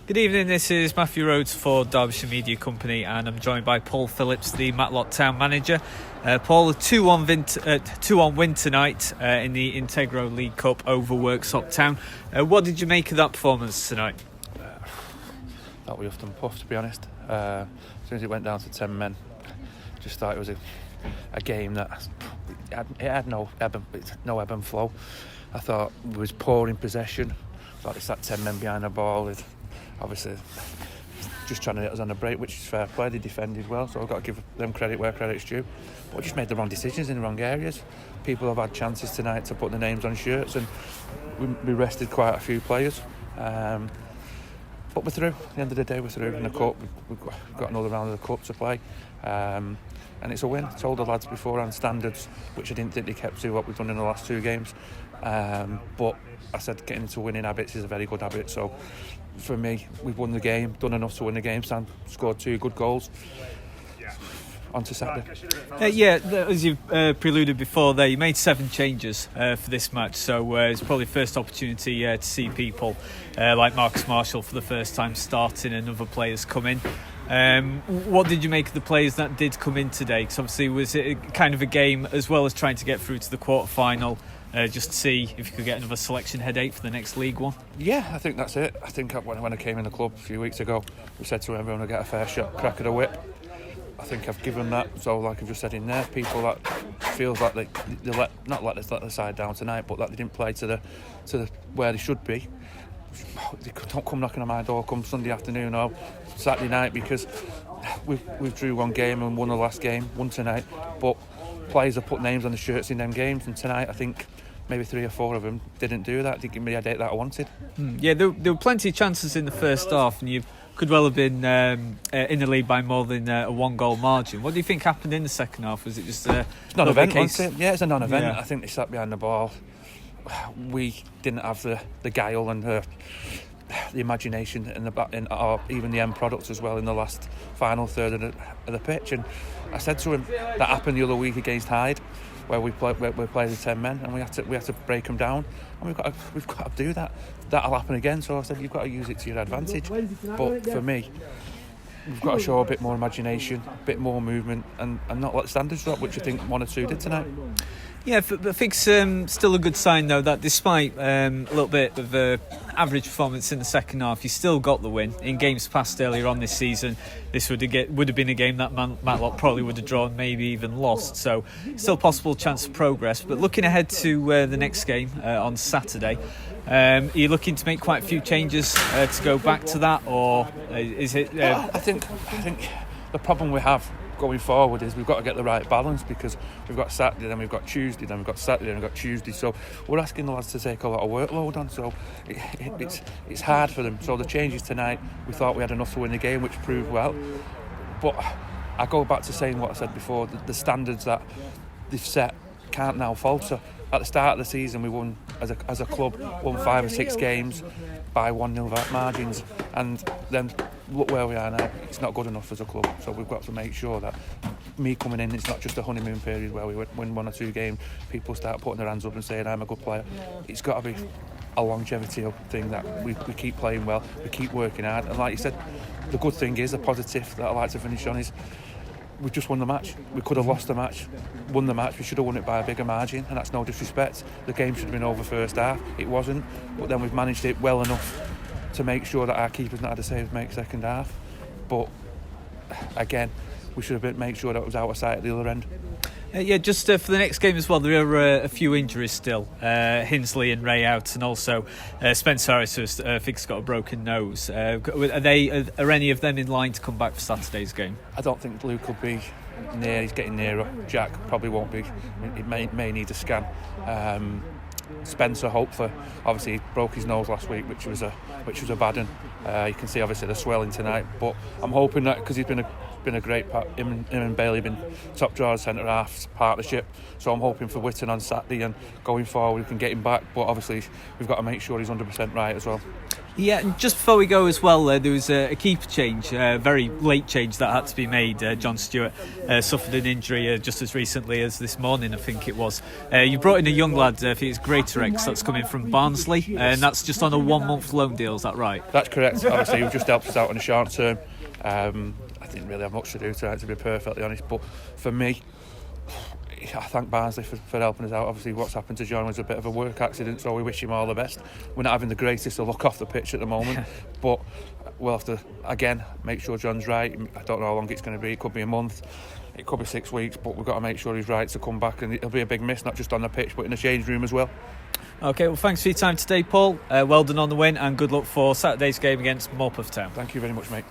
Good evening, this is Matthew Rhodes for Derbyshire Media Company and I'm joined by Paul Phillips, the Matlock Town manager. Paul, a 2-1 win tonight in the Integro League Cup over Worksop Town. What did you make of that performance tonight? Thought we huffed and puffed, to be honest. As soon as it went down to 10 men, just thought it was a game that it had no ebb and flow. I thought we was poor in possession. I thought they sat 10 men behind the ball with obviously just trying to hit us on the break, which is fair play. They defended well, so I've got to give them credit where credit's due. But we just made the wrong decisions in the wrong areas. People have had chances tonight to put their names on shirts, and we rested quite a few players. But we're through. At the end of the day, we're through in the cup. We've got another round of the cup to play, and it's a win. I told the lads beforehand, standards, which I didn't think they kept to what we've done in the last two games. But I said getting into winning habits is a very good habit. So for me, we've won the game, done enough to win the game. Sam scored 2 good goals. On to Saturday. As you've preluded before there, you made 7 changes for this match, so it's probably first opportunity to see people like Marcus Marshall for the first time starting and other players come in. What did you make of the players that did come in today? Because obviously was it kind of a game as well as trying to get through to the quarter-final, just to see if you could get another selection headache for the next League One? Yeah, I think that's it. I think when I came in the club a few weeks ago, we said to everyone to get a fair shot, crack of the whip. I think I've given that. So like I've just said in there, people that feels like they let the side down tonight, but that they didn't play to the where they should be. They don't come knocking on my door come Sunday afternoon or Saturday night, because we've drew one game and won the last game, won tonight. But players have put names on the shirts in them games, and tonight I think maybe 3 or 4 of them didn't do that. Didn't give me the headache that I wanted. Yeah, there were plenty of chances in the first half, and you could well have been in the lead by more than a 1-goal margin. What do you think happened in the second half? Was it just a non-event? Yeah, it's a non-event. Yeah. I think they sat behind the ball. We didn't have the guile and the imagination in the back, or even the end products as well in the last final third of the pitch. And I said to him that happened the other week against Hyde, where we played the 10 men and we had to break them down, and we've got to do that. That'll happen again. So I said you've got to use it to your advantage. But for me, we've got to show a bit more imagination, a bit more movement, and not let standards drop, which I think 1 or 2 did tonight. Yeah, I think still a good sign though that despite a little bit of average performance in the second half, you still got the win. In games past earlier on this season, this would have been a game that Matlock probably would have drawn, maybe even lost. So still possible chance of progress. But looking ahead to the next game on Saturday, are you looking to make quite a few changes to go back to that, or is it? I think the problem we have going forward is we've got to get the right balance, because we've got Saturday, then we've got Tuesday, then we've got Saturday, then we've got Tuesday. So we're asking the lads to take a lot of workload on. So it's hard for them. So the changes tonight, we thought we had enough to win the game, which proved well. But I go back to saying what I said before: the standards that they've set can't now falter. At the start of the season, we won as a club, won 5 or 6 games by 1-0 margins, and then look where we are now. It's not good enough as a club. So we've got to make sure that me coming in, it's not just a honeymoon period where we win 1 or 2 games, people start putting their hands up and saying I'm a good player. It's got to be a longevity thing, that we keep playing well, we keep working hard. And like you said, the good thing is, the positive that I like to finish on is, we've just won the match. We could have lost the match, won the match. We should have won it by a bigger margin, and that's no disrespect. The game should have been over first half. It wasn't, but then we've managed it well enough to make sure that our keeper's not had a save to make second half. But again, we should have make sure that it was out of sight at the other end. Just for the next game as well, there are a few injuries still. Hinsley and Ray out, and also Spencer Harris, who I think's got a broken nose. Are any of them in line to come back for Saturday's game? I don't think Luke will be near. He's getting nearer. Jack probably won't be. He may need a scan. Spencer, hopefully, obviously he broke his nose last week, which was a bad one. You can see obviously the swelling tonight, but I'm hoping that, because he's been a great part. Him and Bailey have been top drawers, centre halves partnership. So I'm hoping for Witten on Saturday, and going forward we can get him back. But obviously we've got to make sure he's 100% right as well. Yeah, and just before we go as well, there was a keeper change, a very late change that had to be made. John Stewart suffered an injury just as recently as this morning, I think it was. You brought in a young lad, I think it's Greatorex, that's coming from Barnsley, and that's just on a 1-month loan deal, is that right? That's correct. Obviously, you've just helped us out on a short term. I didn't really have much to do tonight, to be perfectly honest, but for me, I thank Barnsley for helping us out. Obviously, what's happened to John was a bit of a work accident, so we wish him all the best. We're not having the greatest of luck off the pitch at the moment, but we'll have to, again, make sure John's right. I don't know how long it's going to be. It could be a month, it could be 6 weeks, but we've got to make sure he's right to come back, and it'll be a big miss, not just on the pitch, but in the change room as well. OK, well, thanks for your time today, Paul. Well done on the win, and good luck for Saturday's game against Morpeth Town. Thank you very much, mate.